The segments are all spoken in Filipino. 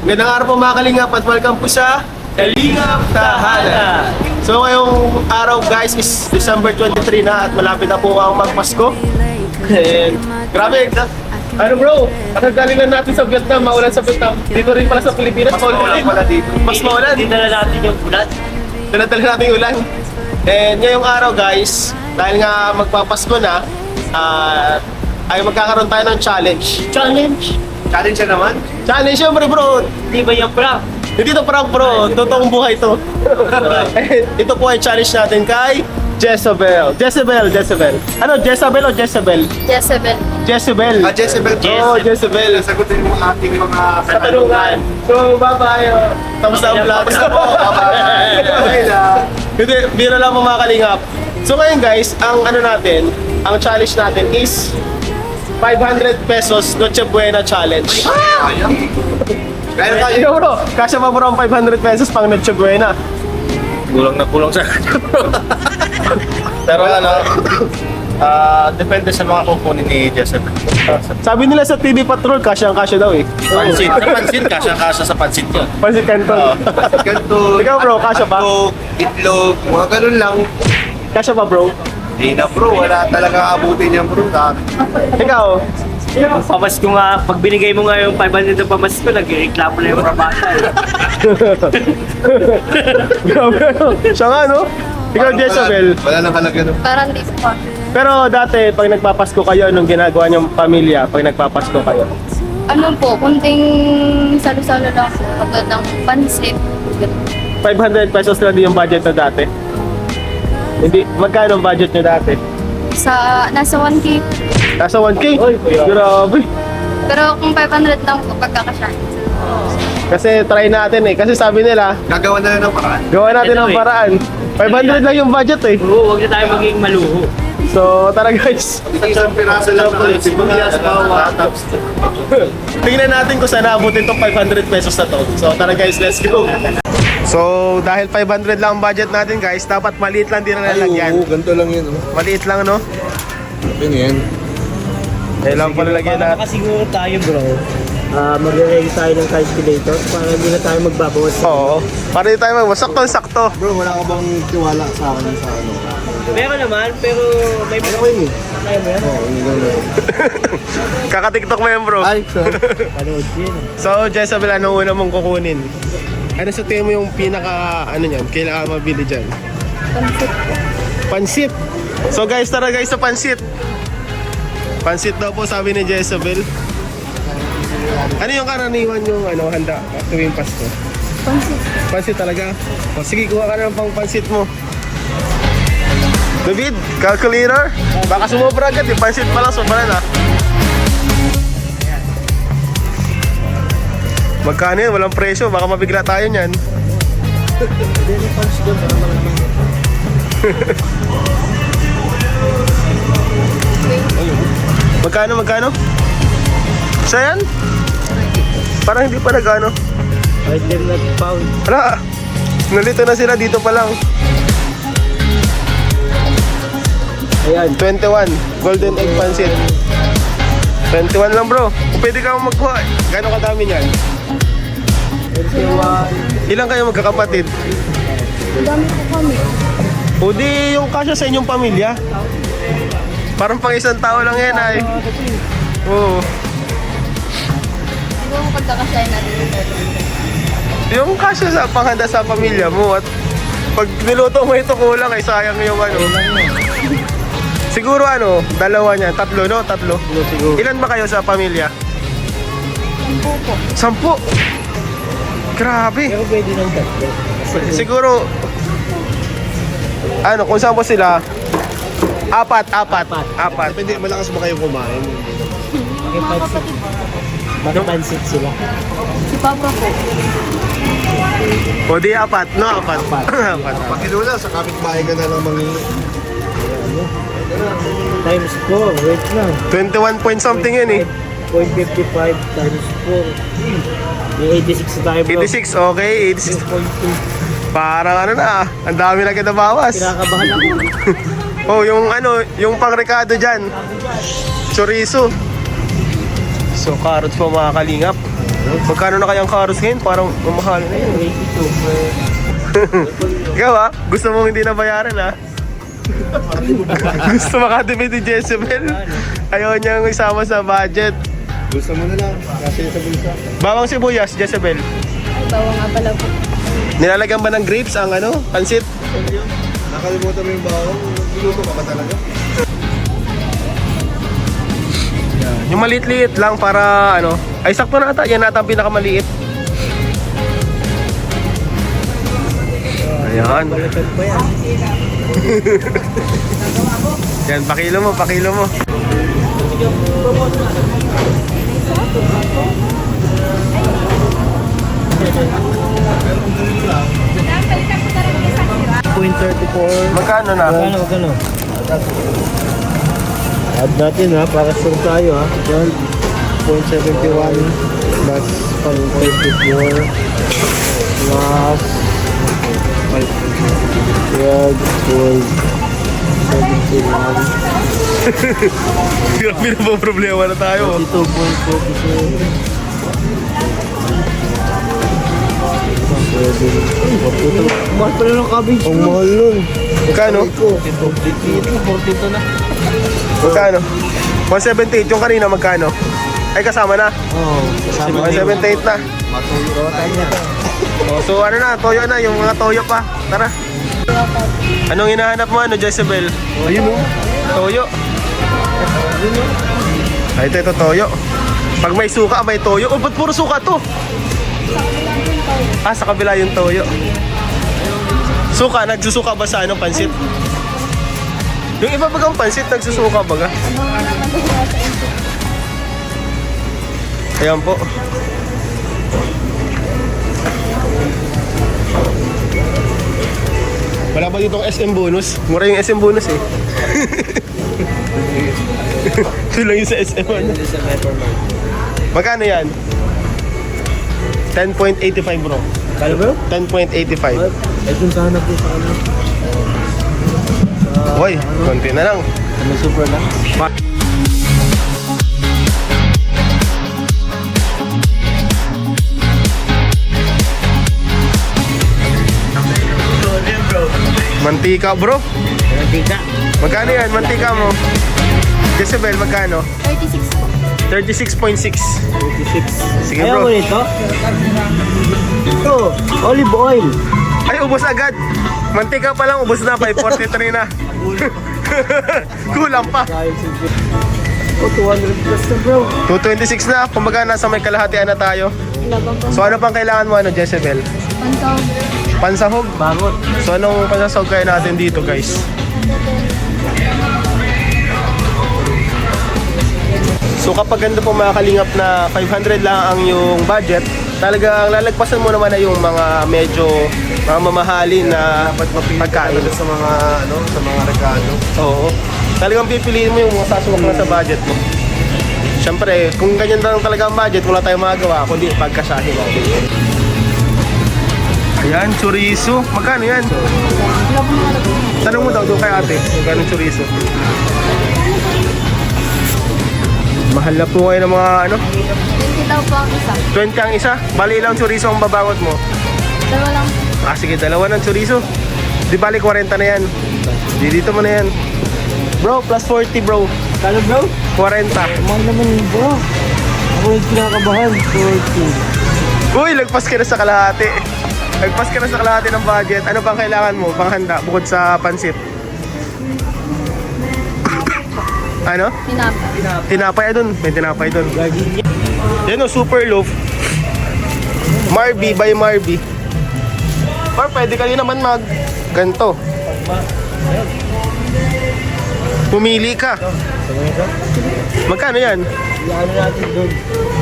Magandang araw po mga kalingap at welcome po sa Kalingap Tahanan. So ngayong araw guys is December 23 na at malapit na po ang magpasko. And grabe, ano bro, nakagaling na natin sa Vietnam, maulan sa Vietnam. Dito rin pala sa Pilipinas, mas maulan pala dito. Mas maulan. Dinala natin yung ulan. Dinadala natin yung ulan. And ngayong araw guys, dahil nga magpapasko na, ay magkakaroon tayo ng challenge. Challenge? Challenge na naman? Challenge syempre bro. Di ba yung prank? Hindi to prank bro, totoong buhay to. Ito po ay challenge natin kay Jezebel. Ano, Jezebel o Jezebel? Jezebel. Jezebel. Jezebel. Oh, Jezebel. Sagutin mo ang ating mga Katanungan. So, bye-bye. Tapos na ang vlog. Tapos na po. Bye-bye. Hindi, biro lang po mga kalingap. So ngayon guys, ang ano natin, ang challenge natin is 500 pesos Noche Buena challenge. Kaya tayo. Ikaw bro, kasya pa bro ang 500 pesos pang Noche Buena. Kulang na kulang sa Pero ano, depende sa mga kukunin ni Jezebel. Sabi nila sa TV Patrol, kasya ang kasya daw eh. Pansit. Sa pansit, kasya sa pansit yun. Pansit Canton. Ganito. Ikaw bro, kasya pa? Itlog, mga ganun lang. Kasya pa bro? Di na bro, wala talaga abutin yan bro. Ikaw? Pamasko nga, pag binigay mo nga yung 500 na pamasko, nag-reklamo na yung rabata. Grabe ano? Siya nga no? Ikaw Jezebel. Wala nang halaga no. Parang di po. Pero dati, pag nagpapasko kayo, nung ginagawa niyong pamilya, pag nagpapasko kayo, Ano po, kunting salo-salo lang po. Pagod ng pansit. 500 pesos lang din yung budget na dati. Hindi, magkano ang budget niyo dati? Nasa 1K. Nasa 1K? Grabe. Pero kung 500 lang po, pagkakasya. Kasi try natin eh. Kasi sabi nila, Gagawa na lang ng paraan. gawa natin Ito ang eh. paraan. 500 lang yung budget eh. Oo, huwag na tayo maging maluho. So, tara guys. Isang piraso lang po. Sibuyas, bawang, tapos Tingnan natin kung saan naabutin tong 500 pesos na to. So, tara guys, let's go. So, dahil 500 lang ang budget natin guys, dapat maliit lang din ang lalagyan. ganito lang yun. Maliit lang, no? Yun yan. Kailangan pala lagyan natin. Makasiguro tayo bro, magre-ready tayo ng calculator para hindi na tayo magbabawas. Oo. Para di tayo sakto-sakto. Bro, wala ka bang tiwala sa akin sa ano? Meron naman, pero may Ano ko yun eh? tayo mo yan. Oo, yun lang. Kaka-tiktok mo yan, bro. Ay, sorry. Panood yun. So, Jezebel, anong una mong kukunin? Ano sa tingin mo yung pinaka, ano niyan, kailangan mabili dyan? Pansit po. Pansit! So guys, tara guys sa pansit. Pansit daw po sabi ni Jezebel. Ano yung karaniwan yung handa tuwing Pasko? Pansit. Pansit talaga? O sige, kuha ka na ng pang pansit mo. David, calculator? Baka sumobra agad, yung pansit pa lang, sobra na. Magkano yun? Walang presyo, baka mabigla tayo niyan. Magkano? Isa yan? Parang hindi pa nagano. Item na pound. Wala, nalito na sila dito pa lang. Ayan, 21. Golden egg pancit. 21 lang bro. Kung pwede ka magkuha, gano'ng kadami niyan? 21. Ilan kayo magkakapatid? Madami po kami. O di yung kasya sa inyong pamilya. Parang pang isang tao lang yan ay. Oo. Siguro pagkakasya natin. Yung kasya sa panghanda sa pamilya mo at pag niluto mo ito kulang ay sayang yung ano. Siguro dalawa niyan, tatlo no? Tatlo. Siguro. Ilan ba kayo sa pamilya? 10 po. 10. Grabe. Pero pwede nang tatlo. Siguro kung saan po sila? Apat. Depende, malakas ba kayo kumain? Makapansit sila. Si Papa po. O di apat, no? Apat. Pag inula, sa kapitbahay ka na lang mangingi. Times 4, wait lang. 21 point something yun eh. 0.55 times 4. May 86 tayo bro. 86, okay. 86. 2.2. Parang ang dami na kita bawas. Kinakabahan ako. Oh, yung pang-rekado dyan. Chorizo. So, carrots po mga kalingap. Magkano na kayang karos ngayon? Parang mamahal na yun. Ikaw ha? Gusto mong hindi nabayaran ha? Gusto makatipid ni Jezebel? Ayaw niyang isama sa budget. Gusto mo na lang. Kasi sa bulsa. Bawang sibuyas, Jezebel. Ay, bawang nga pala po. Nilalagyan ba ng grapes ang pansit? Nakalimutan mo yung bawang. Niluto ka ba talaga? Yung maliit-liit lang para ay sakto na ata. Yan ata ang pinakamaliit. Ayan. Yan, pakilo mo, pakilo mo. Magkano na? Magkano? Add natin ha, para sure tayo ha. 12.71 plus 5.54 plus 12.71 Grabe na po problema na tayo. 22.47 Mahal pala ng cabbage. Ang mahal nun. Magkano? Dito, 42 na. Magkano? 178 yung kanina magkano? Ay kasama na. Oo. 178 na. Oh, so ano na, toyo na, yung mga toyo pa. Tara. Anong hinahanap mo, Jezebel? Ayun o. Toyo. Ay, ito toyo. Pag may suka, may toyo. Oh, ba't puro suka to? Ah, sa kabila yung toyo. Suka, nagsusuka ba sa pansit? Yung iba bagang pansit, nagsusuka baga? Ayan po. Wala ba ditong SM bonus? Mura yung SM bonus eh. Ito lang yung sa SM ano. Magkano yan? 10.85 bro. Kalo bro? 10.85. Itong kahanap ko sa ano. Hoy, konti na lang. Ano super lang? Mantika bro. Mantika. Magkano yan? Mantika mo? Jezebel, magkano? 36 po. 36.6. 36. Sige Ayaw bro. mo nito? Ito, olive oil. Ay, ubos agad. Mantika pa lang, ubos na. 543 na. Kulang pa. O, 200 plus na bro. 226 na. Kumbaga nasa may kalahatian na tayo. Labang po. So ano pang kailangan mo, Jezebel? Pansahog. Pansahog. Bangot. So anong pansahog kaya natin dito, guys? So kapag ganito po mga kalingap na 500 lang ang yung budget, talagang lalagpasan mo naman na yung mga medyo mga mamahalin na pagkain sa mga sa mga regalo. Oo. Talagang pipiliin mo yung mga sasuwak na sa budget mo. Siyempre, kung ganyan lang talaga ang budget, wala tayong magagawa kundi pagkasahin natin. Ayan, chorizo. Magkano yan? Tanong mo daw doon kay ate, magkano yung chorizo? Mahal na po kayo ng mga 20 daw po ang isa. 20 ang isa. Bali ilang chorizo ang babangot mo? Dalawa lang. Ah, sige, dalawa ng chorizo. Di bali 40 na yan. Di dito mo na yan. Bro, plus 40 bro. Kalo bro? 40. Mahal naman yun bro. Ako yung kinakabahan. 40. Uy, lagpas ka na sa kalahati. Lagpas ka na sa kalahati ng budget. Ano pang kailangan mo? Panghanda, bukod sa pansit. Ano? Tinapa. Tinapay dun. May tinapay dun. Yan o, super loaf. Marby by Marby. Or pwede ka rin naman mag ganito. Pumili ka. Magkano yan? Iano natin doon.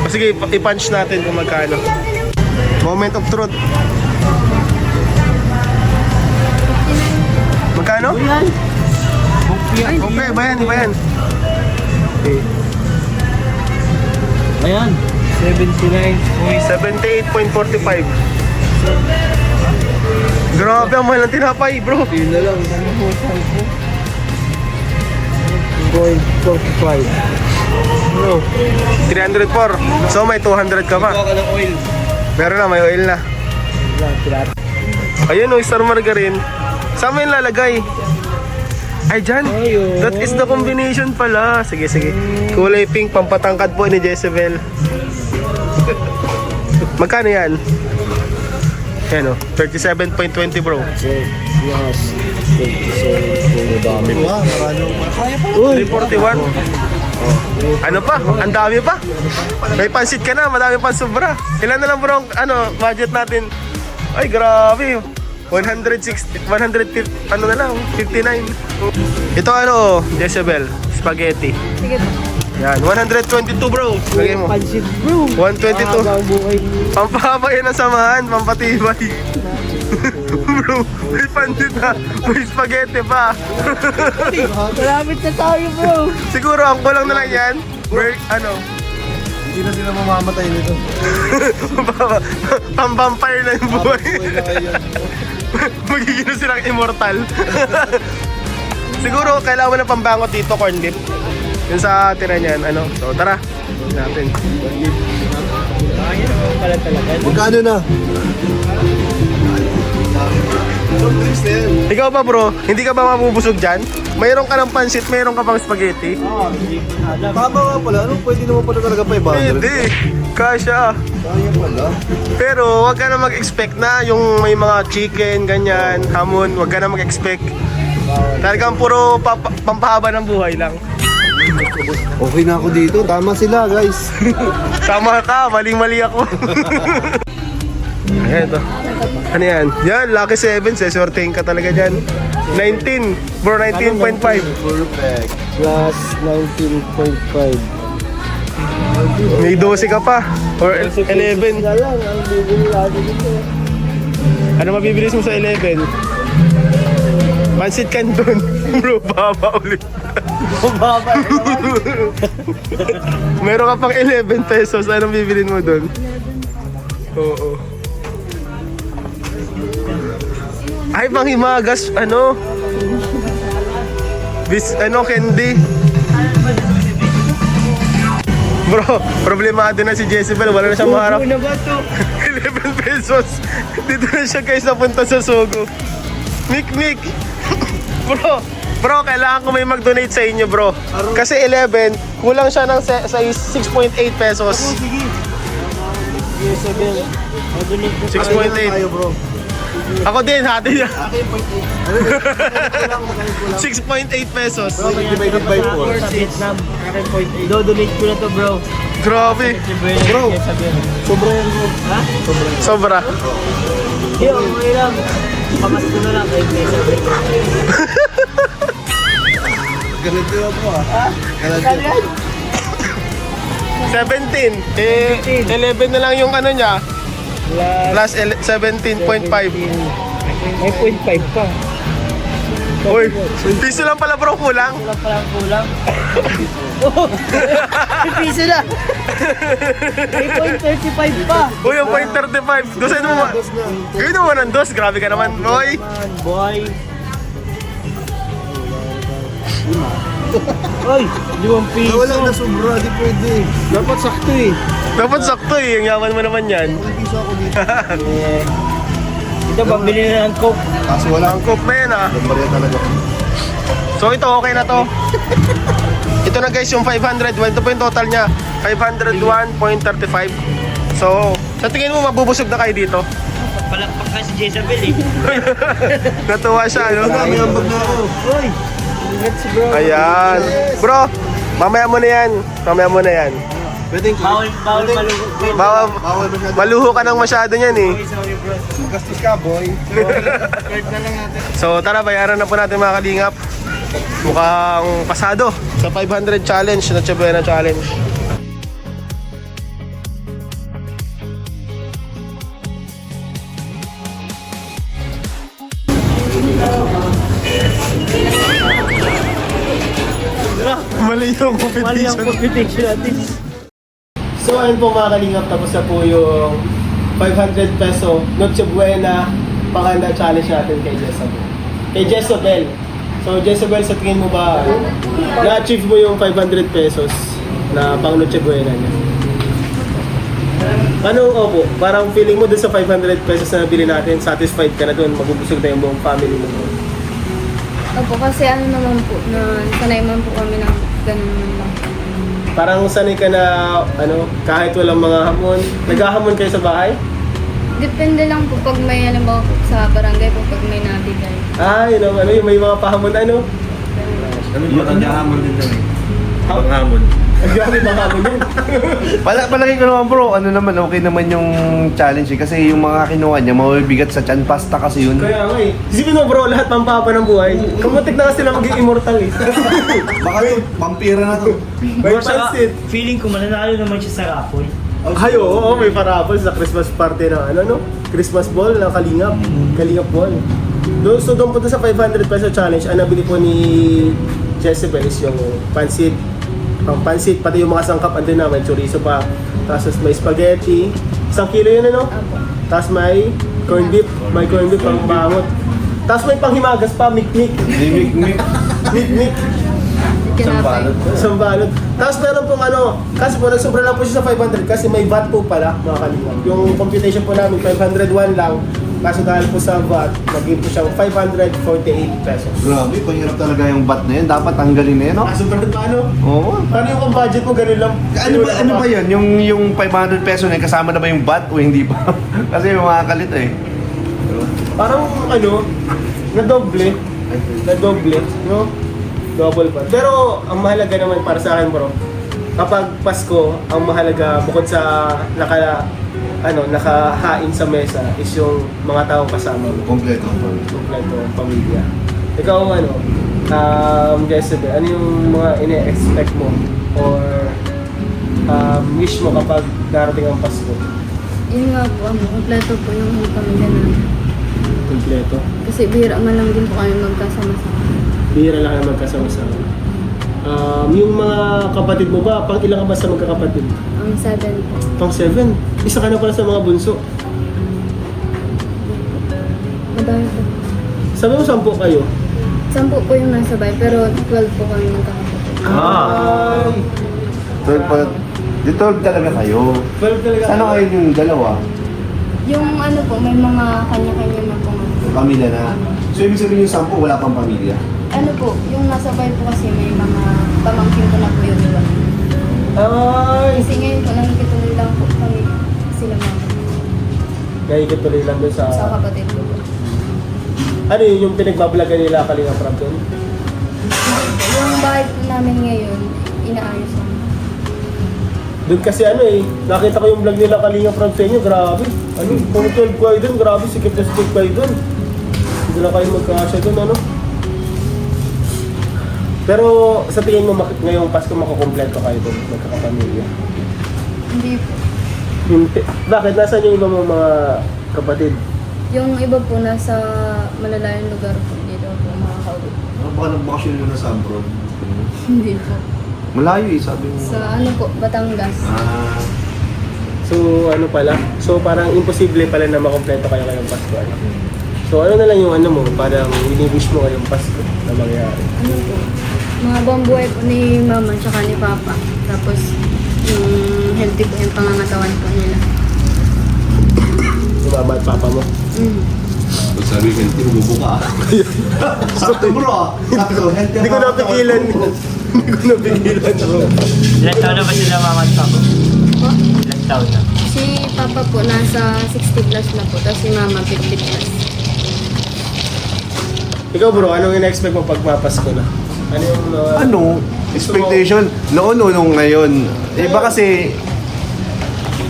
O sige, i-punch natin kung magkano. Moment of truth. Magkano? Yan. Okay, iba yan, iba yan. Okay. Ayan. 78.45. Grabe ang mahal ng tinapay, bro. Yun na lang. 0.45. Ano? 304. So may 200 ka pa. Kuha ka ng oil. Meron na, may oil na. Ayun o, star margarine. Saan mo yung lalagay? Ay, dyan. That is the combination pala. Sige, sige. Kulay pink, pampatangkad po ni Jezebel. Magkano yan? Yan o, 37.20 bro. Yes. 27. Dami pa. 341. Ano pa? Ang dami pa. May pansit ka na, madami pa sobra. Ilan na lang bro ang budget natin? Ay, grabe. 150, ano na lang, 59. Ito ano, Jezebel, spaghetti. Sige po. Yan, 122 bro. Lagay mo. Pansit bro. 122. Ang buhay. Pampahaba yan ang samahan, pampatibay. Bro, may pansit na, may spaghetti pa. Maramit na tayo bro. Siguro ang kulang na lang yan. Ano? Hindi na sila mamamatay nito. Pang-vampire na yung buhay. Buhay na kayo. Magiging na silang immortal. Siguro kailangan mo ng pambangot dito, corn dip. Yun sa tira niyan, ano. So tara, natin. Pala talaga. Magkano na? Ikaw ba bro, hindi ka ba mabubusog dyan? Mayroon ka ng pansit, mayroon ka pang spaghetti? Hindi ko na alam. Tama nga pala. Ano? Pwede naman pala talaga 500. Hindi, kasha. Kaya pala. Pero wag ka na mag-expect na yung may mga chicken, ganyan, hamon, wag ka na mag-expect. Talagang puro pampahaba ng buhay lang. Okay na ako dito. Tama sila guys. Tama ka, maling-mali ako. Ayan ito. Ano yan? Yan, Lucky 7, sesortein ka talaga dyan. 19, bro, 19.5. Perfect. Plus 19.5. May 12 ka pa. Or 11. lang ang bibili natin dito. Ano mabibilis mo sa 11? Pansit Canton. Bro, baba ulit. Bumaba na naman. Meron ka pang 11 pesos. Anong bibilin mo doon? Oo. Ay, panghimagas, ano? Candy. Bro, problemado na si Jezebel. Wala na siyang maharap. Ano ba to? 11 pesos. Dito na siya guys napunta sa Sogo. Mik. Bro, kailangan ko may mag-donate sa inyo bro. Kasi 11, kulang siya ng 6.8 pesos. Yes, again. 6.8. Tayo bro. Ako din, hati niya. Akin 0.8. 6.8 pesos. Bro, divided by 4. Sa Vietnam. Do-donate ko na to bro. Grabe. Bro. Sobra yan bro. Ha? Sobra. Hindi, okay lang. Pamasko na lang kayo Mesa. Ganito na bro ah. Ganito. 17. 11 na lang yung ano niya. Plus 17.5. May 0.5 pa. Uy, piso lang pala bro, kulang. Kulang pa lang kulang. Oh, piso na. May 0.35 pa. Uy, yung 0.35. Dosen mo ma. Gawin mo ng dos. Grabe ka naman, boy. Man, boy. Oy, 5 piso. Wala na sobra. Di pwede. Dapat sakto eh. Dapat sakto eh. Ang yaman mo naman yan. 1 piso ako dito. Ito, pambili na ng Coke. Kaso wala. Ang cook na yan ah. Lambarya talaga. So ito, okay na to. Ito na guys, yung 500. Ito po yung total niya. 501.35. So, sa tingin mo mabubusog na kayo dito? Palakpak na si Jezebel eh. Natuwa siya, ano? May ambag na ako. Uy, let's bro. Ayan. Bro, mamaya mo na yan. Mamaya mo na yan. Pwedeng Bawal maluho. Bawal, Bawal masyado. maluho ka ng masyado niyan eh. Sorry bro. Gastos ka boy. Card na lang natin. So tara, bayaran na po natin mga kalingap. Mukhang pasado sa 500 challenge, na Chabuena challenge. Mali yung Mali ang competition. competition natin. So ayun po mga kalingap, tapos na po yung 500 peso Noche Buena Panganda Challenge natin kay Jezebel. Kay Jezebel. So Jezebel, sa tingin mo ba na-achieve mo yung 500 pesos? na pang Noche Buena niya. Ano, opo, parang feeling mo dun sa 500 pesos na nabili natin, satisfied ka na dun, mabubusog na yung buong family mo. Opo, kasi ano naman po, na sanay man po kami ng ganun naman lang. Parang sanay ka na, ano, kahit walang mga hamon, naghahamon kayo sa bahay? Depende lang po pag may, halimbawa po sa barangay po, pag may nabigay. Yung ano, yung may mga pahamon, ano? Kami matanda-hamon din kami. Panghamon. Grabe, pahamon yun. Palagay ko naman bro, ano naman, okay naman yung challenge eh. Kasi yung mga kinuha niya, mabibigat sa chan pasta kasi yun. Kaya nga eh. Isipin mo bro, lahat pampapa ng buhay. Kamutik na kasi sila maging immortal eh. Baka yung vampira na to. May pansit. Feeling ko mananalo naman siya sa Rapoy. Ay, oo, may parapol sa Christmas party ng ano, no? Christmas ball ng Kalingap. Kalingap ball. So doon po sa 500 peso challenge, ang nabili po ni Jezebel is yung pansit. Ang pansit, pati yung mga sangkap, andun na, may chorizo pa. Tapos may spaghetti. 1 kilo yun, ano? Opo. Tapos may corned beef. May corned beef pang bangot. Tapos may panghimagas pa, mikmik. Mimik-mik. Mikmik. Kinapay. Isang balot. Tapos meron pong ano, kasi po nagsobra lang po siya sa 500 kasi may VAT po pala, mga kalingap. Yung computation po namin, 501 lang. Kaso dahil po sa VAT, naging po siyang 548 pesos. Grabe, pahirap talaga yung bat na yun. Dapat tanggalin na yun, no? Kaso ganun pa ano? Oo. Paano yung kung budget mo ganun lang? Ano ba yun? Yung 500 peso na yun, kasama na ba yung bat o hindi pa? Kasi may mga kalit eh. Parang ano, nadoble. Nadoble, no? Double pa. Pero ang mahalaga naman para sa akin bro, kapag Pasko, ang mahalaga bukod sa nakahain sa mesa is yung mga taong kasama mo. Kompleto. Kompleto ang pamilya. Ikaw Jezebel, ano yung mga ine-expect mo or wish mo kapag darating ang Pasko? Yun nga po, kompleto po yung pamilya namin. Kompleto. Kasi bihira man lang din po kami magkasama-sama. Bihira lang na magkasama-sama. Yung mga kapatid mo ba, pang ilang ka ba sa magkakapatid? Ang 7 po. Pang 7? Isa ka na pala sa mga bunso. Madami po. Sabi mo 10 kayo? 10 po yung nasa bahay, pero 12 po kami magkakapatid. Ay! 12 pa. Di 12 talaga kayo. 12 talaga. Sana kayo yung dalawa? Yung ano po, may mga kanya-kanya na po. Pamilya na. So ibig sabihin yung 10, wala pang pamilya? Ano po, yung nasa bahay po kasi may mga pamangkin ko na po yun, diba? Ay! Kasi ngayon po, nakikituloy lang po kami sila mama. Nakikituloy lang doon Sa kapatid ko po. Ano yun, yung pinagbabalagan nila Kalinga Prab doon? Yung bahay po namin ngayon, inaayos namin. Doon kasi nakita ko yung vlog nila Kalinga Prab sa inyo, grabe. Kung 12 kayo doon, grabe, sikip na sikip kayo doon. Hindi na kayo magkasya doon, ano? Pero sa tingin mo ngayong Pasko makukumpleto kayo doon, magkakapamilya? Hindi po. Hindi. Bakit? Nasaan yung iba mong mga kapatid? Yung iba po nasa malalayong lugar po, dito po makakauwi. Baka nagbakasyon nyo na sa abroad. Hindi po. Malayo eh, sabi mo. Sa ano po, Batangas. So ano pala? So parang imposible pala na makumpleto kayo ngayong Pasko. So ano na lang yung mo, parang wini-wish mo ngayong Pasko na mangyari? Ano po, mga buong buhay po ni mama tsaka ni papa. Tapos yung healthy po yung pangangatawan po nila. Yung mama at papa mo? Pag sabi ko, hindi mo buka. Sakto bro ah. Sakto, healthy. Hindi ko napigilan. Hindi ko napigilan bro. Ilan taon na ba sila mama at papa? Po? Ilan taon na? Si papa po nasa 60 plus na po, tapos si mama 50 plus. Ikaw bro, anong ina-expect mo pag mapasko na? Ano yung Ano? Expectation? Noon ngayon. Iba kasi,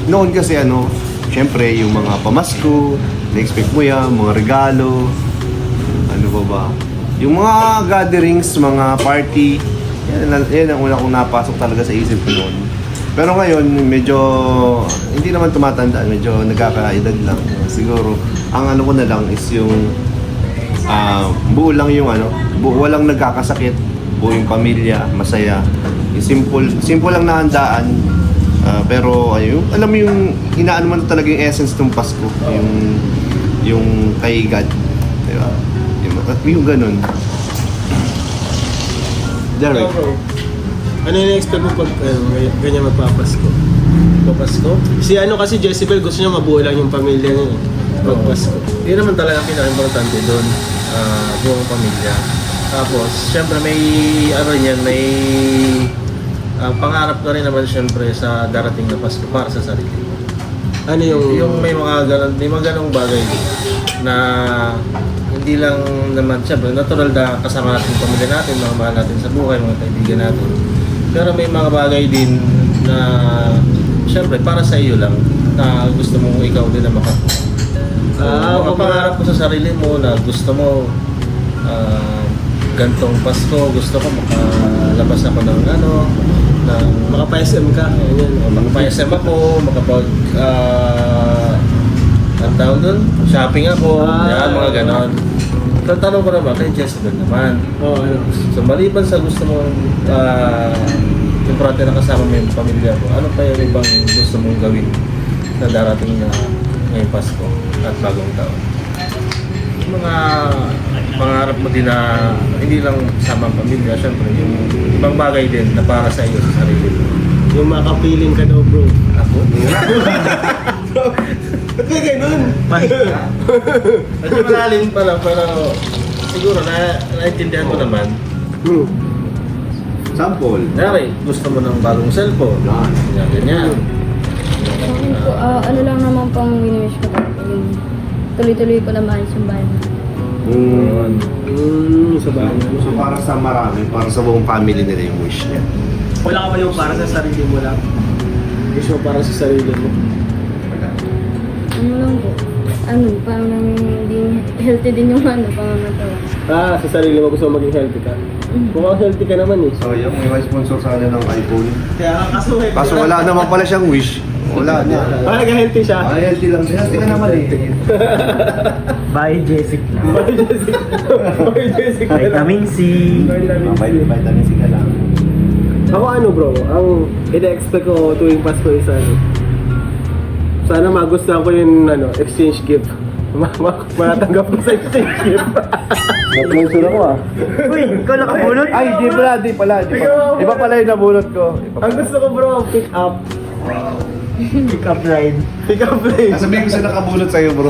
noon kasi syempre yung mga pamasko, na-expect mo yan, mga regalo, ano ba? Yung mga gatherings, mga party, yan ang una kong napasok talaga sa isip ko noon. Pero ngayon, medyo, hindi naman tumatandaan, medyo nagkakaedad lang. Siguro, ang ko na lang is yung, buo lang yung walang nagkakasakit, buo yung pamilya, masaya. Yung simple lang na handaan. Pero ayun, alam mo yung inaano man talaga yung essence ng Pasko, yung kay God. Diba? Yung ganun. Derek. Ikaw, bro. Ano yung expect mo pag ganyan magpapasko? Papasko? Si ano kasi Jezebel gusto niya mabuo lang yung pamilya niya eh. Pagpasko. Yun naman talaga ang pinaka-importante doon, buong pamilya. Tapos, syempre may, ano yan, may pangarap ka rin naman syempre sa darating na Pasko para sa sarili mo. Ano yung May mga ganong bagay na hindi lang naman, syempre, natural na kasama natin yung pamilya natin, mga mahal natin sa buhay, mga kaibigan natin. Pero may mga bagay din na, syempre, para sa iyo lang, na gusto mong ikaw din na makakuha. Mga pangarap mo sa sarili mo na gusto mo, gantong Pasko, gusto ko makalabas ako ng ano, ng makapa-SM ka? Ganyan. makapag-SM ako, ang tawag doon, shopping ako, yan, mga ganon. Tatanong ko naman kay Jezebel naman. Oo, ano? So maliban sa gusto mo importante na kasama mo yung pamilya mo, ano pa yung ibang gusto mong gawin na darating na ngayong Pasko at bagong taon? Mga pangarap mo din na hindi lang kasama ang pamilya, syempre yung ibang bagay din na para sa iyo sa sarili mo. Yung makapiling ka daw bro. Ako? Ba't ka ganun? Medyo malalim pala, pero siguro naintindihan ko naman. Sample. Kunyari, gusto mo ng bagong cellphone. Yan, ganyan. Sa akin po, ano lang naman pang wini-wish ko po, yung tuloy-tuloy ko na maayos yung bahay. Sa bahay. So para sa marami, para sa buong family nila yung wish niya. Wala ka ba yung para sa sarili mo lang? Wish mo para sa sarili mo? Ano lang po, parang din healthy din yung pangangatawa. Sa sarili mo gusto mo maging healthy ka? Mukhang healthy ka naman eh. So yung may sponsor sana ng iPhone. Kaya Kaso wala naman pala siyang wish. Wala niya. nag-healthy siya. Healthy lang siya. Healthy ka naman eh. Bye, Jessica. Bye, Jessica. Vitamin C. Vitamin C ka lang. Ako ano bro, ang ina-expect ko tuwing Pasko is sana magustuhan ko yung exchange gift. Manatanggap ko sa exchange gift. Nag-close ako ah. Uy, ikaw nakabunot? Ay, di pala. Iba pala yung nabulot ko. Ang gusto ko bro, pick up. Pick up line. Pick up line. Sabihin ko sa nakabulot sa'yo bro.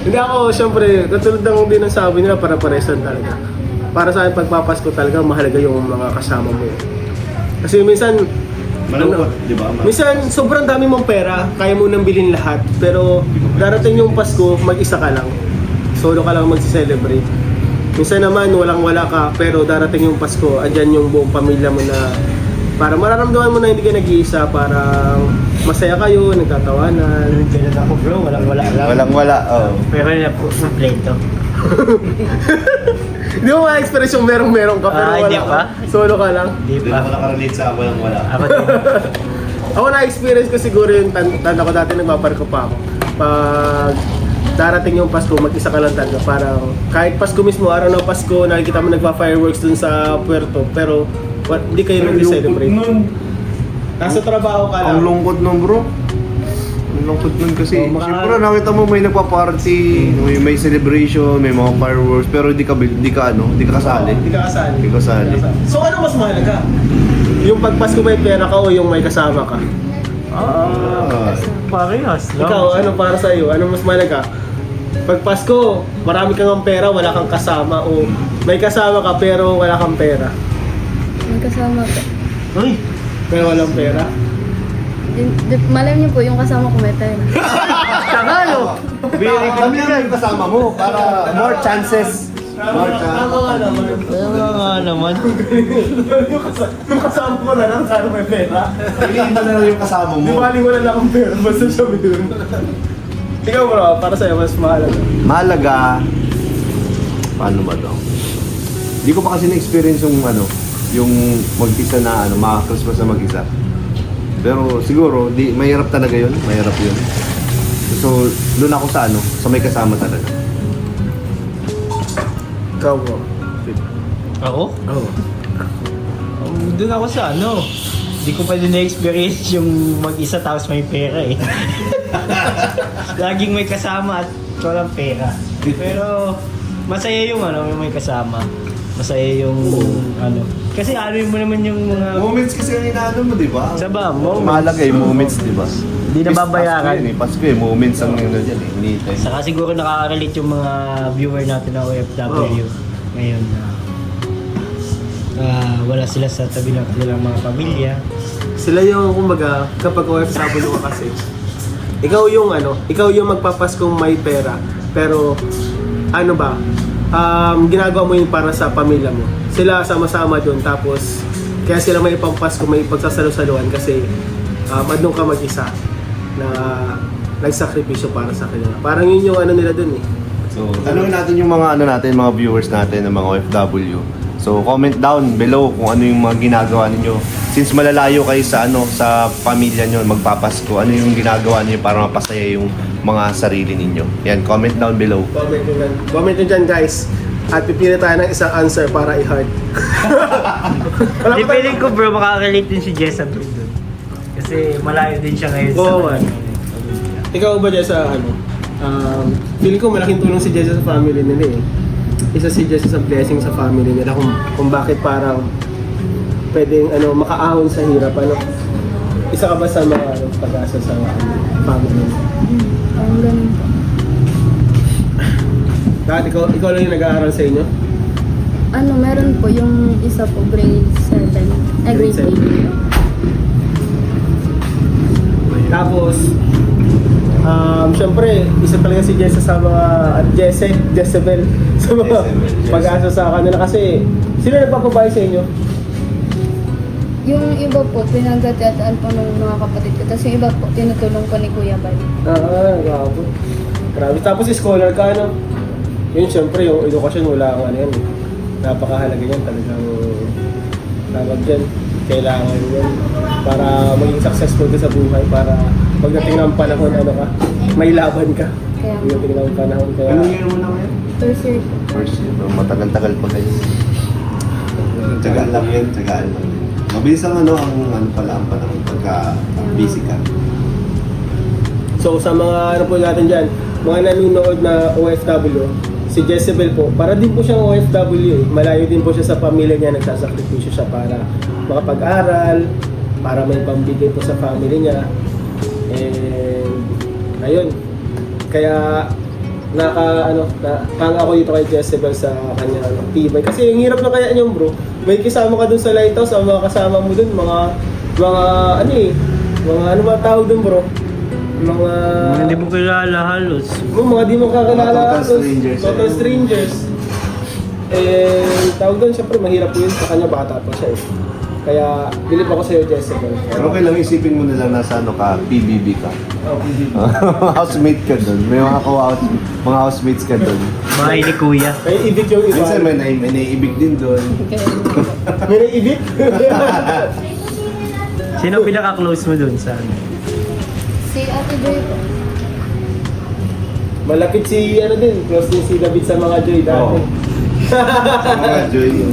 Hindi ako, syempre, katulad ng din ang sabi nila, para-paresan talaga. Para sa akin, pagpapasko talaga, mahalaga yung mga kasama mo. Kasi minsan, Malungkot, di ba? minsan sobrang dami mong pera, kaya mo nang bilhin lahat. Pero darating yung Pasko, mag-isa ka lang. Solo ka lang mag-celebrate. Minsan naman, walang-wala ka, pero darating yung Pasko, andyan yung buong pamilya mo na para mararamdaman mo na hindi ka nag-iisa, parang masaya kayo, nagtatawanan. Ganun ako bro, walang-wala lang. Walang-wala, oh. Pero na po sa plento. Hindi mo ma-experience yung merong-meron ka, pero Hindi wala pa? ka. Solo ka lang. Di Doon ba? ako nakarelate sa walang-wala. Ako din. Ako na-experience ko siguro yung tanda ko dati nagpaparko pa ako. Pag darating yung Pasko, mag-isa ka lang talaga. Parang kahit Pasko mismo, araw ng Pasko, nakikita mo nagpa-fireworks dun sa puerto. Pero hindi kayo nag-celebrate. Nasa trabaho ka lang. Ang lungkot nun bro. Ang lungkot nun kasi. Oh, Siyempre nakita mo may nagpa-party, may celebration, may mga fireworks, pero hindi ka kasali. Hindi ka kasali. Hindi ka kasali. So ano mas mahalaga? Yung pag Pasko may pera ka o yung may kasama ka? Parehas lang. Ikaw, ano para sa iyo? Ano mas mahalaga? Pag Pasko, marami kang pera, wala kang kasama, o may kasama ka pero wala kang pera. May kasama po. Uy, Pero walang pera. Malay niyo po, yung kasama ko may pera. tangalo! Very good. Dami lang yung kasama mo para more chances. More chances. Tama nga naman. Kaya nga naman. Yung kasama ko na lang, sana may pera. Iniiba na lang yung kasama Di mo. bali wala lang akong pera, basta siya meron. Ikaw bro, para sa'yo, mas mahalaga. Mahalaga. Paano ba daw? Hindi ko pa kasi na-experience yung mag-isa na maka-Christmas na mag-isa. Pero siguro, mahirap talaga yun. Mahirap yun. So, doon ako sa sa may kasama talaga. Ikaw bro. Ako? Oo. Doon ako sa hindi ko pwede na-experience yung mag-isa tapos may pera eh. Laging may kasama at walang pera. Pero masaya yung yung may kasama. Masaya yung Kasi anuin mo naman yung mga... Moments kasi ang inaano mo, di ba? Sa ba? Moments. Mahalaga yung moments, di ba? Hindi na babayaran. Pasko yun eh. Pasko eh. Moments ang yun dyan eh. Hinihintay. Saka siguro nakaka-relate yung mga viewer natin na OFW ngayon na wala sila sa tabi ng kanilang mga pamilya. Sila yung, kumbaga, kapag OFW ka kasi, ikaw yung magpapaskong may pera. Pero, ano ba, ginagawa mo yun para sa pamilya mo. Sila sama-sama doon, tapos, kaya sila may pampasko, may pagsasalo-saluhan kasi, doon ka mag-isa na nagsakripisyo para sa kanila. Parang yun yung ano nila doon eh. So, tanungin natin yung mga mga viewers natin, ng mga OFW. So, comment down below kung ano yung mga ginagawa ninyo. Since malalayo kayo sa sa pamilya nyo, magpapasko, ano yung ginagawa niyo para mapasaya yung mga sarili ninyo. Yan, comment down below. Comment nyo dyan guys. At pipili tayo ng isang answer para i-heart. Di feeling ko bro, makaka-relate din si Jessa doon. Kasi malayo din siya ngayon Oo, man. Ikaw ba dyan sa feeling ko malaking tulong si Jessa sa family nila eh. Isa si Jessa sa blessing sa family nila kung bakit parang pwedeng makaahon sa hirap. Isa ka ba sa mga pag-asa sa family nila? Parang ganun po. Dahil ikaw lang yung nag-aaral sa inyo? Meron po yung isa po, grade 7. Grade 8. Tapos, syempre, isa talaga si Jessa sa mga, Jezebel, sa mga pag-asa sa kanila kasi, sino nagpapabahay sa inyo? Yung iba po, pinagatiataan po ng mga kapatid ko. Tapos yung iba po, tinutulong ko ni Kuya Bal. Grabe. Grabe. Tapos scholar ka, Yun, syempre, yung edukasyon, wala kang yan. Napakahalaga yan, talagang tawag dyan. Kailangan yan para maging successful ka sa buhay, para pagdating ng panahon, may laban ka. Kaya Pagdating ng panahon, kaya... Anong year mo na ngayon? first year po. First year, bro. Matagal-tagal pa kayo. Tsagaan lang yan, tsagaan lang. Mabilis ang ang panahon pagka busy ka. So sa mga po natin dyan, mga nanonood na OFW, si Jezebel po, para din po siyang OFW eh. Malayo din po siya sa pamilya niya, nagsasakripisyo siya para makapag-aral, para may pambigay po sa family niya. And ayun, kaya hanga ako dito kay Jezebel sa kanya tibay. Kasi yung hirap na kaya niyo bro, may kasama ka dun sa lighthouse, ang mga kasama mo dun, mga ba tawag dun bro? Mga Hindi mo kilala halos. mga di mo kakilala. Total strangers. Total strangers. Tawag doon, syempre mahirap po yun sa kanya, bata pa siya eh. Kaya, bilib ako sa'yo, Jessica. Pero okay lang, isipin mo na lang nasa PBB ka. Oh, Housemate ka doon. May mga housemates ka doon. Bahay ni Kuya. may ibig yung iba. Minsan may naiibig din doon. May naibig? Sino pinaka-close mo doon sa Si Ate Joy po. Malapit si, close din si David sa mga Joy dati. Oo. Mga Joy.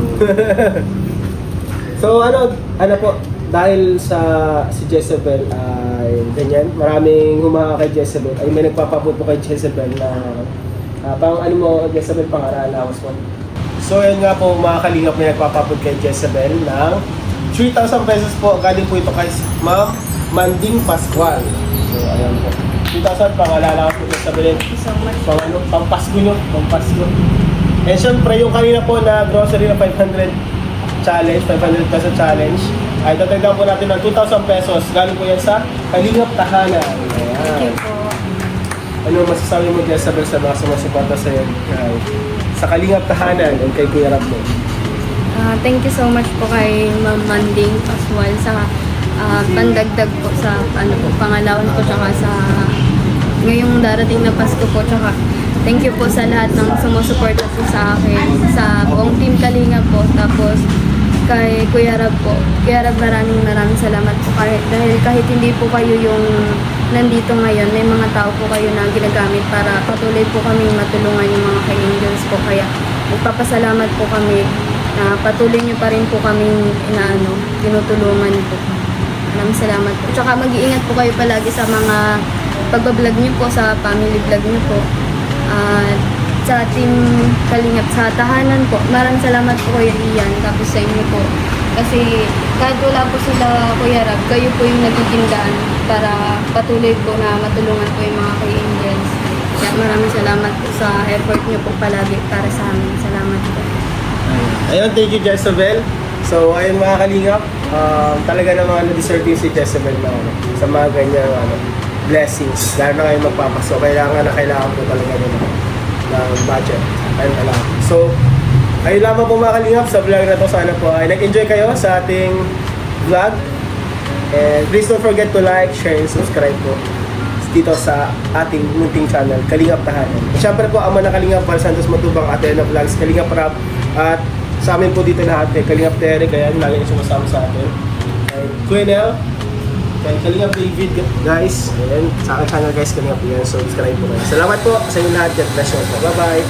So po, dahil si Jezebel ay ganyan, maraming humanga kay Jezebel, ay may nagpapabot po kay Jezebel na Jezebel, pang-araalawas mo. So yun nga po mga kalingap, may nagpapabot kay Jezebel ng 3,000 pesos po, galing po ito kay Ma'am Manding Pascual. So ayan po, 3,000 pang-araalawas po Jezebel. Thank you so much. Pampasko nyo, pampasko. And syempre yung kanina po na grocery na 500 peso challenge, ay tatagdan po natin ng 2,000 pesos. Galing po yan sa Kalingap Tahanan. Thank you Ayan. po. Ano masasabi mo, Jezebel, sa mga sumusuporta sa'yo sa Kalingap Tahanan and kay Kuya Rab mo? Thank you so much po kay Ma'am Manding Pascual sa pandagdag po sa pangalawan ko tsaka sa ngayong darating na Pasko po, tsaka thank you po sa lahat ng sumusuporta po sa akin, sa buong team Kalinga po, tapos kay Kuya Rab po. Kuya Rab, maraming salamat po dahil kahit hindi po kayo yung nandito ngayon, may mga tao po kayo na ginagamit para patuloy po kami matulungan yung mga ka-angels po, kaya magpapasalamat po kami na patuloy nyo pa rin po kaming tinutulungan po. Maraming salamat po. Tsaka mag-iingat po kayo palagi sa mga pagbablog nyo po, sa family vlog nyo po. Sa team Kalingap sa Tahanan po, maraming salamat po Kuya Ian, tapos sa inyo po Kasi kahit wala po sila Kuya Rab, kayo po yung nagiging daan para patuloy po na matulungan po yung mga K-Angels. Kaya maraming salamat po sa effort niyo po palagi para sa amin. Salamat po. Ayun, thank you, Jezebel. So, ayun mga kalingap, talaga namang na-deserve si Jezebel na sa mga ganyang blessings. Lalo na ngayon magpapaso. Kailangan po talaga ng budget. Ayun na lang. So, ayun lamang po mga kalingap sa vlog na to. Sana po ay nag-enjoy kayo sa ating vlog. And please don't forget to like, share, and subscribe po dito sa ating munting channel, Kalingap Tahanan. Siyempre po, ama na Kalingap, Val Santos Matubang, Athena Vlogs, Kalingap Rap, at sa amin po dito lahat, Kalingap Tere, kaya lagi yung sumasama sa atin. And Kuya Nel, kay Kalingap David, guys, and sa aking channel guys, Kalingap yan, so subscribe po kayo. Salamat po sa inyo lahat, God bless you. Bye-bye!